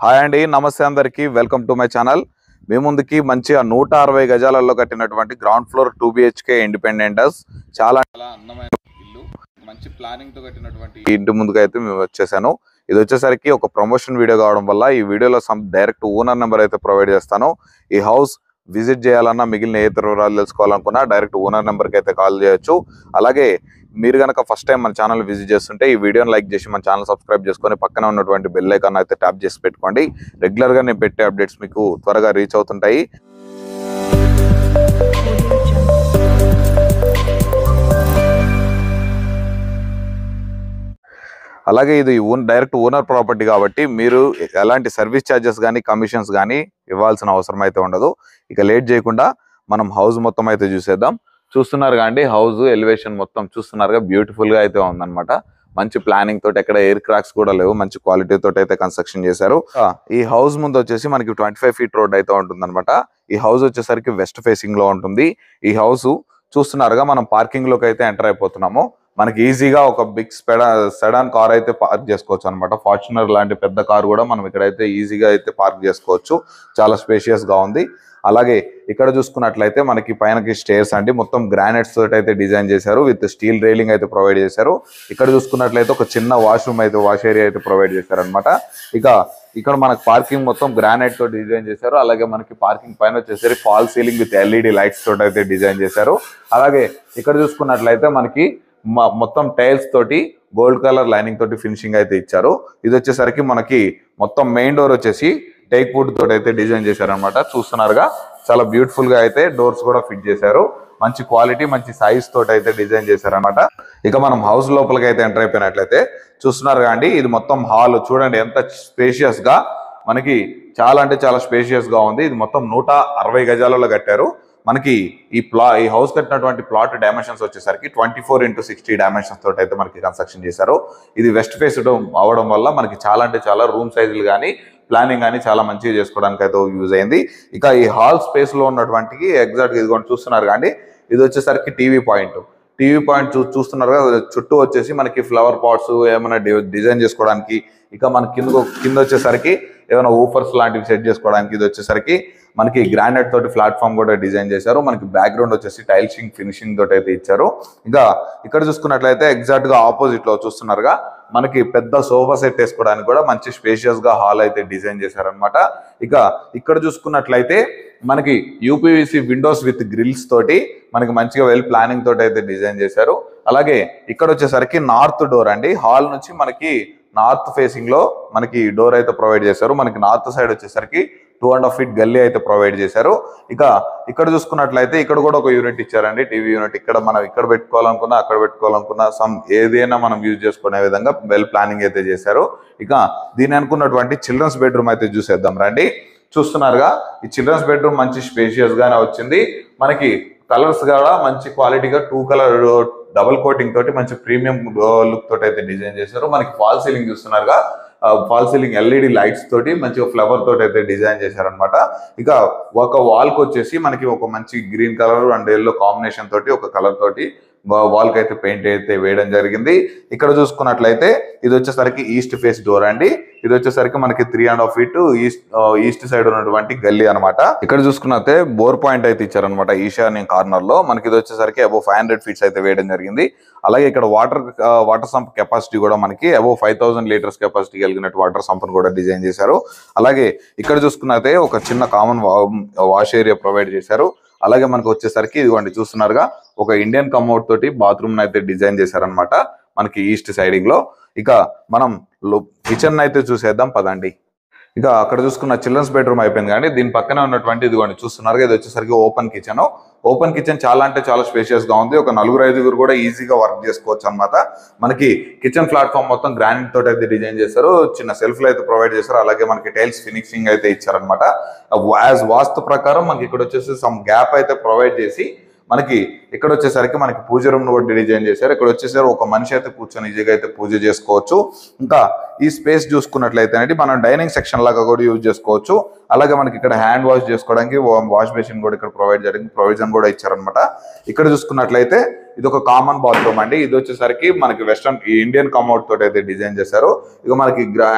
Hi అండి, నమస్తే అందరికి. Welcome to my channel. మీ ముందుకి మంచిగా 160 గజాలలో కట్టినటువంటి ground floor 2 BHK independent house. చాలా అందమైన ఇల్లు, మంచి ప్లానింగ్ తో కట్టినటువంటి ఇంటి ముందుకు అయితే మేము వచ్చేసాను. ఇది వచ్చేసరికి ఒక ప్రమోషన్ వీడియో కావడం వల్ల ఈ వీడియోలో డైరెక్ట్ ఓనర్ నెంబర్ అయితే ప్రొవైడ్ చేస్తాను. ఈ హౌస్ విజిట్ చేయాలన్నా, మిగిలిన ఏ వివరాలు తెలుసుకోవాలనుకున్నా డైరెక్ట్ ఓనర్ నెంబర్కి అయితే కాల్ చేయొచ్చు. అలాగే మీరు కనుక ఫస్ట్ టైం మన ఛానల్ విజిట్ చేస్తుంటే ఈ వీడియోని లైక్ చేసి మన ఛానల్ సబ్స్క్రైబ్ చేసుకొని పక్కన ఉన్నటువంటి బెల్ ఐకాన్ అయితే ట్యాప్ చేసి పెట్టుకోండి. రెగ్యులర్గా నేను పెట్టే అప్డేట్స్ మీకు త్వరగా రీచ్ అవుతుంటాయి. అలాగే ఇది డైరెక్ట్ ఓనర్ ప్రాపర్టీ కాబట్టి మీరు ఎలాంటి సర్వీస్ ఛార్జెస్ కానీ కమిషన్స్ కానీ ఇవ్వాల్సిన అవసరం అయితే ఉండదు. ఇక లేట్ చేయకుండా మనం హౌస్ మొత్తం అయితే చూసేద్దాం. చూస్తున్నారు కానీ హౌస్ ఎలివేషన్ మొత్తం చూస్తున్నారుగా, బ్యూటిఫుల్ గా అయితే ఉందన్నమాట. మంచి ప్లానింగ్ తోటి, ఎక్కడ ఎయిర్ క్రాక్స్ కూడా లేవు, మంచి క్వాలిటీ తోటి అయితే కన్స్ట్రక్షన్ చేశారు. ఈ హౌస్ ముందు వచ్చేసి మనకి 25 ఫీట్ రోడ్ అయితే ఉంటుంది అనమాట. ఈ హౌస్ వచ్చేసరికి వెస్ట్ ఫేసింగ్ లో ఉంటుంది. ఈ హౌస్ చూస్తున్నారుగా, మనం పార్కింగ్ లోకి అయితే ఎంటర్ అయిపోతున్నాము. మనకి ఈజీగా ఒక బిగ్ సెడాన్ కార్ అయితే పార్క్ చేసుకోవచ్చు అనమాట. ఫార్చునర్ లాంటి పెద్ద కార్ కూడా మనం ఇక్కడైతే ఈజీగా అయితే పార్క్ చేసుకోవచ్చు. చాలా స్పేషియస్ గా ఉంది. అలాగే ఇక్కడ చూసుకున్నట్లయితే మనకి పైనకి స్టేర్స్ అండి, మొత్తం గ్రానైట్స్ తోటి అయితే డిజైన్ చేశారు. విత్ స్టీల్ రైలింగ్ అయితే ప్రొవైడ్ చేశారు. ఇక్కడ చూసుకున్నట్లయితే ఒక చిన్న వాష్రూమ్ అయితే, వాష్ ఏరియా అయితే ప్రొవైడ్ చేశారు అనమాట. ఇక ఇక్కడ మనకి పార్కింగ్ మొత్తం గ్రానైట్ తో డిజైన్ చేశారు. అలాగే మనకి పార్కింగ్ పైన వచ్చేసరికి fall ceiling with LED lights తోటి అయితే డిజైన్ చేశారు. అలాగే ఇక్కడ చూసుకున్నట్లయితే మనకి మొత్తం టైల్స్ తోటి గోల్డ్ కలర్ లైనింగ్ తోటి ఫినిషింగ్ అయితే ఇచ్చారు. ఇది వచ్చేసరికి మనకి మొత్తం మెయిన్ డోర్ వచ్చేసి టేక్ వుడ్ తోటి అయితే డిజైన్ చేశారనమాట. చూస్తున్నారుగా, చాలా బ్యూటిఫుల్ గా అయితే డోర్స్ కూడా ఫిట్ చేశారు. మంచి క్వాలిటీ, మంచి సైజ్ తోటి అయితే డిజైన్ చేశారనమాట. ఇక మనం హౌస్ లోపలికి అయితే ఎంటర్ అయిపోయినట్లయితే చూస్తున్నారు కానీ ఇది మొత్తం హాల్ చూడండి, ఎంత స్పేషియస్ గా మనకి చాలా అంటే చాలా స్పేషియస్ గా ఉంది. ఇది మొత్తం 160 గజాలలో కట్టారు. మనకి ఈ హౌస్ కట్టినటువంటి ప్లాట్ డైమెన్షన్స్ వచ్చేసరికి 24x60 డైమెన్షన్స్ తోటి అయితే మనకి కన్స్ట్రక్షన్ చేశారు. ఇది వెస్ట్ ఫేస్ అవడం వల్ల మనకి చాలా అంటే చాలా రూమ్ సైజులు కానీ ప్లానింగ్ కానీ చాలా మంచిగా చేసుకోవడానికి అయితే యూజ్ అయింది. ఇక ఈ హాల్ స్పేస్ లో ఉన్నటువంటి ఎగ్జాక్ట్ ఇదిగోండి చూస్తున్నారు కానీ ఇది వచ్చేసరికి టీవీ పాయింట్ చూస్తున్నారు కదా. చుట్టూ వచ్చేసి మనకి ఫ్లవర్ పాట్స్ ఏమైనా డిజైన్ చేసుకోవడానికి, ఇక మన కింద వచ్చేసరికి ఏమైనా ఊఫర్స్ లాంటివి సెట్ చేసుకోవడానికి, ఇది వచ్చేసరికి మనకి గ్రానైట్ తోటి ప్లాట్ఫామ్ కూడా డిజైన్ చేశారు. మనకి బ్యాక్గ్రౌండ్ వచ్చేసి టైల్సింగ్ ఫినిషింగ్ తోటి అయితే ఇచ్చారు. ఇంకా ఇక్కడ చూసుకున్నట్లయితే ఎగ్జాక్ట్ గా ఆపోజిట్ లో చూస్తున్నారుగా, మనకి పెద్ద సోఫా సెట్ వేసుకోవడానికి కూడా మంచి స్పేషియస్ గా హాల్ అయితే డిజైన్ చేశారనమాట. ఇక ఇక్కడ చూసుకున్నట్లయితే మనకి UPVC విండోస్ విత్ గ్రిల్స్ తోటి మనకి మంచిగా ప్లానింగ్ తోటి అయితే డిజైన్ చేశారు. అలాగే ఇక్కడ వచ్చేసరికి నార్త్ డోర్ అండి. హాల్ నుంచి మనకి నార్త్ ఫేసింగ్ లో మనకి డోర్ అయితే ప్రొవైడ్ చేశారు. మనకి నార్త్ సైడ్ వచ్చేసరికి 2.5 ఫీట్ గల్లీ అయితే ప్రొవైడ్ చేశారు. ఇక ఇక్కడ చూసుకున్నట్లయితే ఇక్కడ కూడా ఒక యూనిట్ ఇచ్చారండి, టీవీ యూనిట్. ఇక్కడ మనం ఇక్కడ పెట్టుకోవాలనుకున్నా, అక్కడ పెట్టుకోవాలనుకున్నా, ఏదైనా మనం యూజ్ చేసుకునే విధంగా ప్లానింగ్ అయితే చేశారు. ఇక దీని అనుకున్నటువంటి చిల్డ్రన్స్ బెడ్రూమ్ అయితే చూసేద్దాం రండి. చూస్తున్నారుగా, ఈ చిల్డ్రన్స్ బెడ్రూమ్ మంచి స్పేషియస్ గానే వచ్చింది. మనకి కలర్స్ కూడా మంచి క్వాలిటీగా 2 కలర్ డబుల్ కోటింగ్ తోటి మంచి ప్రీమియం లుక్ తోటి అయితే డిజైన్ చేశారు. మనకి ఫాల్ సీలింగ్ చూస్తున్నారుగా, ఫాల్ సీలింగ్ LED లైట్స్ తోటి మంచిగా ఫ్లవర్ తోటి అయితే డిజైన్ చేశారనమాట. ఇక ఒక వాల్ కి వచ్చేసి మనకి ఒక మంచి green colour and yellow combination తోటి ఒక కలర్ తోటి వాల్ కి అయితే పెయింట్ అయితే వేయడం జరిగింది. ఇక్కడ చూసుకున్నట్లయితే ఇది వచ్చేసరికి ఈస్ట్ ఫేస్ డోర్ అండి. ఇది వచ్చేసరికి మనకి 3.5 ఫీట్ ఈస్ట్ సైడ్ ఉన్నటువంటి గల్లీ అనమాట. ఇక్కడ చూసుకున్నట్లయితే బోర్ పాయింట్ అయితే ఇచ్చారనమాట ఈశాన్య కార్నర్ లో. మనకి ఇది వచ్చేసరికి అబౌవ్ 500 ఫీట్స్ అయితే వేయడం జరిగింది. అలాగే ఇక్కడ వాటర్ సంప్ కెపాసిటీ కూడా మనకి అబౌవ్ 5000 లీటర్స్ కెపాసిటీ కలిగినట్టు వాటర్ సంప్ కూడా డిజైన్ చేశారు. అలాగే ఇక్కడ చూసుకున్నట్లయితే ఒక చిన్న కామన్ వాష్ ఏరియా ప్రొవైడ్ చేశారు. అలాగే మనకు వచ్చేసరికి ఇదిగోండి చూస్తున్నారుగా, ఒక ఇండియన్ కమోడ్ తోటి బాత్రూమ్ అయితే డిజైన్ చేశారనమాట మనకి ఈస్ట్ సైడింగ్ లో. ఇక మనం కిచెన్ అయితే చూసేద్దాం పదండి. ఇక అక్కడ చూసుకున్న చిల్డ్రన్స్ బెడ్రూమ్ అయిపోయింది కానీ దీని పక్కనే ఉన్నటువంటి ఇదిగోండి చూస్తున్నారు, ఇది వచ్చేసరికి ఓపెన్ కిచెన్. ఓపెన్ కిచెన్ చాలా అంటే చాలా స్పేషియస్ గా ఉంది. ఒక 4-5 కూడా ఈజీగా వర్క్ చేసుకోవచ్చు అనమాట. మనకి కిచెన్ ప్లాట్ఫామ్ మొత్తం గ్రానైట్ తోటి అయితే డిజైన్ చేశారు. చిన్న సెల్ఫ్లు అయితే ప్రొవైడ్ చేశారు. అలాగే మనకి టైల్స్ ఫినిషింగ్ అయితే ఇచ్చారనమాట. యాజ్ వాస్తు ప్రకారం మనకి ఇక్కడ వచ్చేసి సమ్ గ్యాప్ అయితే ప్రొవైడ్ చేసి మనకి ఇక్కడ వచ్చేసరికి మనకి పూజ రూమ్ కూడా డిజైన్ చేశారు. ఇక్కడ వచ్చేసరికి ఒక మనిషి అయితే కూర్చొని ఈజీగా అయితే పూజ చేసుకోవచ్చు. ఇంకా ఈ స్పేస్ చూసుకున్నట్లయితే మనం డైనింగ్ సెక్షన్ లాగా కూడా యూజ్ చేసుకోవచ్చు. అలాగే మనకి ఇక్కడ హ్యాండ్ వాష్ చేసుకోవడానికి వాష్ బేసిన్ కూడా ఇక్కడ ప్రొవిజన్ కూడా ఇచ్చారనమాట. ఇక్కడ చూసుకున్నట్లయితే ఇది ఒక కామన్ బాత్రూమ్ అండి. ఇది వచ్చేసరికి మనకి వెస్టర్న్ ఇండియన్ కమౌట్ తోటి అయితే డిజైన్ చేశారు. ఇక మనకి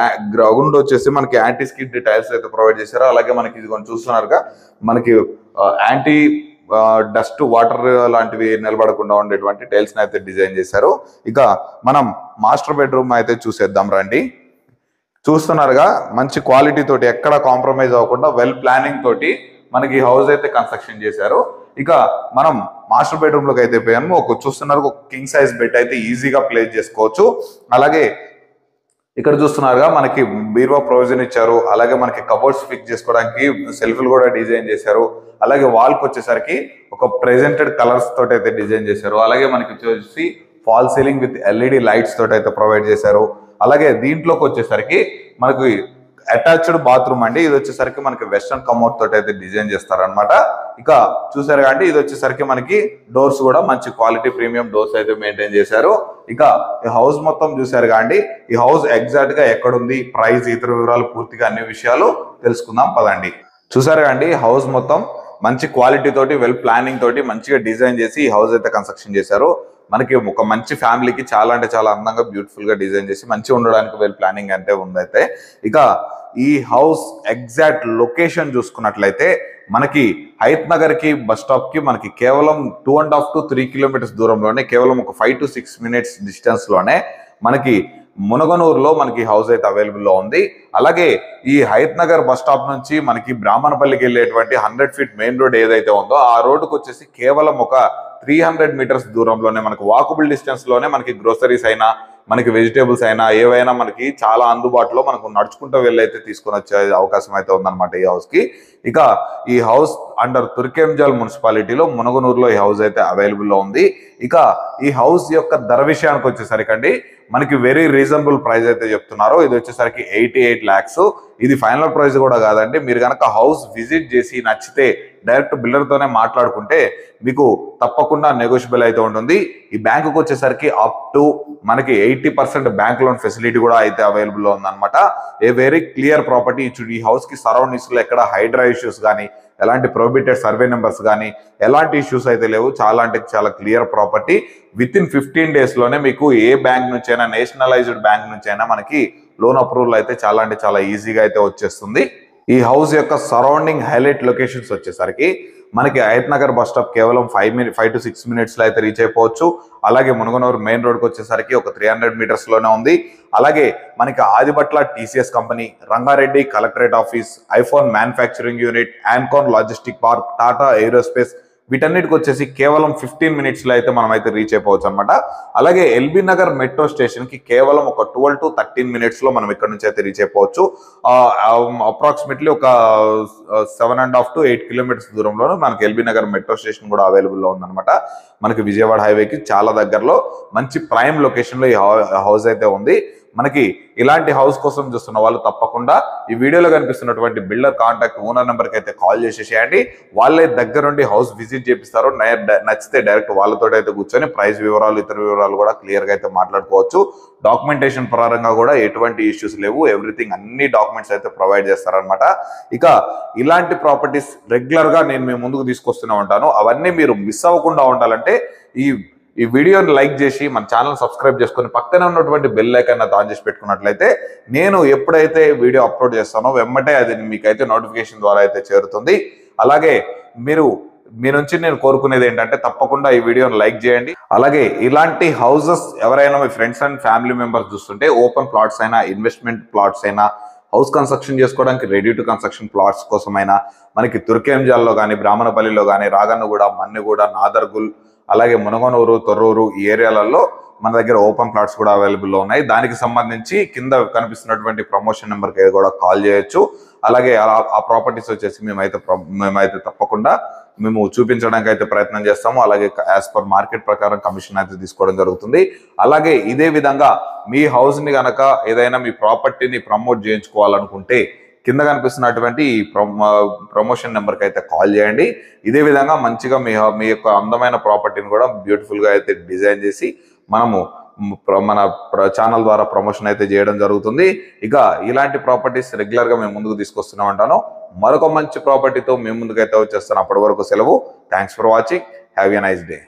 గ్రౌండ్ వచ్చేసి మనకి యాంటీ స్కిడ్ టైల్స్ అయితే ప్రొవైడ్ చేశారు. అలాగే మనకి ఇది కొంచెం చూస్తున్నారుగా మనకి యాంటీ డస్ట్ వాటర్ లాంటివి నిలబడకుండా ఉండేటువంటి టైల్స్ అయితే డిజైన్ చేశారు. ఇక మనం మాస్టర్ బెడ్రూమ్ అయితే చూసేద్దాం రండి. చూస్తున్నారుగా మంచి క్వాలిటీ తోటి ఎక్కడ కాంప్రమైజ్ అవ్వకుండా వెల్ ప్లానింగ్ తోటి మనకి హౌస్ అయితే కన్స్ట్రక్షన్ చేశారు. ఇక మనం మాస్టర్ బెడ్రూమ్ లోకి అయితే పోయాము. చూస్తున్నారు ఒక కింగ్ సైజ్ బెడ్ అయితే ఈజీగా ప్లేస్ చేసుకోవచ్చు. అలాగే ఇక్కడ చూస్తున్నారుగా మనకి బీరువా ప్రొవిజన్ ఇచ్చారు. అలాగే మనకి కబోర్డ్స్ ఫిక్స్ చేసుకోవడానికి సెల్ఫ్లు కూడా డిజైన్ చేశారు. అలాగే వాల్ కి వచ్చేసరికి ఒక ప్రెజెంటెడ్ కలర్స్ తోటి అయితే డిజైన్ చేశారు. అలాగే మనకి వచ్చేసి fall ceiling with LED lights తోటి అయితే ప్రొవైడ్ చేశారు. అలాగే దీంట్లోకి వచ్చేసరికి మనకి అటాచ్డ్ బాత్రూమ్ అండి. ఇది వచ్చేసరికి మనకి వెస్టర్న్ కమోడ్ తోటి అయితే డిజైన్ చేస్తారనమాట. ఇక చూసారు కాబట్టి ఇది వచ్చేసరికి మనకి డోర్స్ కూడా మంచి క్వాలిటీ ప్రీమియం డోర్స్ అయితే మెయింటైన్ చేశారు. ఇక ఈ హౌస్ మొత్తం చూసారు కాండి. ఈ హౌస్ ఎగ్జాక్ట్ గా ఎక్కడుంది, ప్రైస్, ఇతర వివరాలు పూర్తిగా అన్ని విషయాలు తెలుసుకుందాం పదండి. చూసారు కాండి హౌస్ మొత్తం మంచి క్వాలిటీ తోటి వెల్ ప్లానింగ్ తోటి మంచిగా డిజైన్ చేసి ఈ హౌస్ అయితే కన్స్ట్రక్షన్ చేశారు. మనకి ఒక మంచి ఫ్యామిలీకి చాలా అంటే చాలా అందంగా బ్యూటిఫుల్ గా డిజైన్ చేసి మంచిగా ఉండడానికి వెల్ ప్లానింగ్ అంటే ఉందైతే. ఇక ఈ హౌస్ ఎగ్జాక్ట్ లొకేషన్ చూసుకున్నట్లయితే మనకి హయత్ నగర్ కి బస్ స్టాప్ కి మనకి కేవలం 2.5 to 3 kilometers దూరంలోనే, కేవలం ఒక 5 to 6 minutes డిస్టెన్స్ లోనే మనకి మునగనూరులో మనకి హౌస్ అయితే అవైలబుల్ లో ఉంది. అలాగే ఈ హయత్ నగర్ బస్ స్టాప్ నుంచి మనకి బ్రాహ్మణపల్లికి వెళ్ళేటువంటి 100 feet మెయిన్ రోడ్ ఏదైతే ఉందో ఆ రోడ్డుకు వచ్చేసి కేవలం ఒక 300 meters దూరంలోనే మనకి వాకబుల్ డిస్టెన్స్ లోనే మనకి గ్రోసరీస్ అయినా మనకి వెజిటేబుల్స్ అయినా ఏవైనా మనకి చాలా అందుబాటులో మనకు నడుచుకుంటూ వెళ్ళి అయితే తీసుకొని వచ్చే అవకాశం అయితే ఉందన్నమాట ఈ హౌస్ కి. ఇక ఈ హౌస్ అండర్ తుర్కెంజల్ మున్సిపాలిటీలో మునగనూరులో ఈ హౌస్ అయితే అవైలబుల్ లో ఉంది. ఇక ఈ హౌస్ యొక్క ధర విషయానికి వచ్చేసరికి మనకి వెరీ రీజనబుల్ ప్రైస్ అయితే చెప్తున్నారు. ఇది వచ్చేసరికి 88 lakhs. ఇది ఫైనల్ ప్రైస్ కూడా కాదండి. మీరు కనుక హౌస్ విజిట్ చేసి నచ్చితే డైరెక్ట్ బిల్డర్ తోనే మాట్లాడుకుంటే మీకు తప్పకుండా నెగోషియబుల్ అయితే ఉంటుంది. ఈ బ్యాంకుకి వచ్చేసరికి అప్ టు మనకి 80% బ్యాంక్ లోన్ ఫెసిలిటీ కూడా అయితే అవైలబుల్ లో ఉందన్నమాట. A very clear property. ఈ హౌస్ కి సరౌండింగ్స్ లో ఎక్కడ హైడ్రా ఇష్యూస్ కానీ, ఎలాంటి ప్రొహిబిటెడ్ సర్వే నెంబర్స్ కానీ ఎలాంటి ఇష్యూస్ అయితే లేవు. చాలా అంటే చాలా clear property. With in 15 days లోనే మీకు ఏ బ్యాంక్ నుంచి అయినా, నేషనలైజ్డ్ బ్యాంక్ నుంచి అయినా మనకి లోన్ అప్రూవల్ అయితే చాలా అంటే చాలా ఈజీగా అయితే వచ్చేస్తుంది. ఈ హౌస్ యొక్క సరౌండింగ్ హైలైట్ లొకేషన్స్ వచ్చేసరికి మనకి హయత్ నగర్ బస్ స్టాప్ కేవలం 5 to 6 minutes లో అయితే రీచ్ అయిపోవచ్చు. అలాగే మునగనూరు మెయిన్ రోడ్కి వచ్చేసరికి ఒక 300 meters లోనే ఉంది. అలాగే మనకి Adibatla TCS company, Rangareddy collectorate office, iPhone manufacturing unit, ఆన్కాన్ లాజిస్టిక్ పార్క్, టాటా ఏరోస్పేస్ వీటన్నిటికి వచ్చేసి కేవలం 15 minutes లో అయితే మనం అయితే రీచ్ అయిపోవచ్చు అనమాట. అలాగే ఎల్బీ నగర్ మెట్రో స్టేషన్ కి కేవలం ఒక 12 to 13 minutes లో మనం ఇక్కడ నుంచి అయితే రీచ్ అయిపోవచ్చు. అప్రాక్సిమేట్లీ ఒక 7.5 to 8 kilometers దూరంలో మనకి ఎల్బీ నగర్ మెట్రో స్టేషన్ కూడా అవైలబుల్ లో ఉందన్నమాట. మనకి విజయవాడ హైవేకి చాలా దగ్గరలో మంచి ప్రైమ్ లొకేషన్ లో ఈ హౌస్ అయితే ఉంది. మనకి ఇలాంటి హౌస్ కోసం చూస్తున్న వాళ్ళు తప్పకుండా ఈ వీడియోలో కనిపిస్తున్నటువంటి బిల్డర్ కాంటాక్ట్ ఓనర్ నెంబర్కి అయితే కాల్ చేసేసేయండి. వాళ్ళే దగ్గరుండి హౌస్ విజిట్ చేపిస్తారు. నచ్చితే డైరెక్ట్ వాళ్ళతో అయితే కూర్చొని ప్రైస్ వివరాలు, ఇతర వివరాలు కూడా క్లియర్ గా అయితే మాట్లాడుకోవచ్చు. డాక్యుమెంటేషన్ పరంగా కూడా ఎటువంటి ఇష్యూస్ లేవు. ఎవ్రీథింగ్ అన్ని డాక్యుమెంట్స్ అయితే ప్రొవైడ్ చేస్తారనమాట. ఇక ఇలాంటి ప్రాపర్టీస్ రెగ్యులర్ గా నేను మీ ముందుకు తీసుకొస్తూనే ఉంటాను. అవన్నీ మీరు మిస్ అవ్వకుండా ఉండాలంటే ఈ వీడియోని లైక్ చేసి మన ఛానల్ సబ్స్క్రైబ్ చేసుకొని పక్కనే ఉన్నటువంటి బెల్ ఐకాన్ ఆన్ చేసి పెట్టుకున్నట్లయితే నేను ఎప్పుడైతే వీడియో అప్లోడ్ చేస్తానో వెంబటే అది మీకైతే నోటిఫికేషన్ ద్వారా అయితే చేరుతుంది. అలాగే మీ నుంచి నేను కోరుకునేది ఏంటంటే తప్పకుండా ఈ వీడియోని లైక్ చేయండి. అలాగే ఇలాంటి హౌసెస్ ఎవరైనా మీ ఫ్రెండ్స్ అండ్ ఫ్యామిలీ మెంబర్స్ చూస్తుంటే ఓపెన్ ప్లాట్స్ అయినా, ఇన్వెస్ట్మెంట్ ప్లాట్స్ అయినా, హౌస్ కన్స్ట్రక్షన్ చేసుకోవడానికి రెడీ టు కన్స్ట్రక్షన్ ప్లాట్స్ కోసమైనా మనకి తుర్కెంజాల్లో కానీ, బ్రాహ్మణపల్లిలో కానీ, రాగన్నగూడ, మన్నెగూడ, నాదర్గుల్, అలాగే మునగనూరు, తొర్రూరు ఈ ఏరియాలలో మన దగ్గర ఓపెన్ ప్లాట్స్ కూడా అవైలబుల్ లో ఉన్నాయి. దానికి సంబంధించి కింద కనిపిస్తున్నటువంటి ప్రమోషన్ నెంబర్కి కూడా కాల్ చేయొచ్చు. అలాగే ఆ ప్రాపర్టీస్ వచ్చేసి మేమైతే తప్పకుండా మేము చూపించడానికి అయితే ప్రయత్నం చేస్తాము. అలాగే యాజ్ పర్ మార్కెట్ ప్రకారం కమిషన్ అయితే తీసుకోవడం జరుగుతుంది. అలాగే ఇదే విధంగా మీ హౌస్ ని గనక ఏదైనా మీ ప్రాపర్టీని ప్రమోట్ చేయించుకోవాలనుకుంటే కింద కనిపిస్తున్నటువంటి ప్రమోషన్ నెంబర్కి అయితే కాల్ చేయండి. ఇదే విధంగా మంచిగా మీ యొక్క అందమైన ప్రాపర్టీని కూడా బ్యూటిఫుల్గా అయితే డిజైన్ చేసి మనము మన ఛానల్ ద్వారా ప్రమోషన్ అయితే చేయడం జరుగుతుంది. ఇక ఇలాంటి ప్రాపర్టీస్ రెగ్యులర్గా మేము ముందుకు తీసుకొస్తూనే ఉంటాను. మరొక మంచి ప్రాపర్టీతో మేము ముందుకైతే వచ్చేస్తాను. అప్పటి వరకు సెలవు. Thanks for watching. Have a nice day.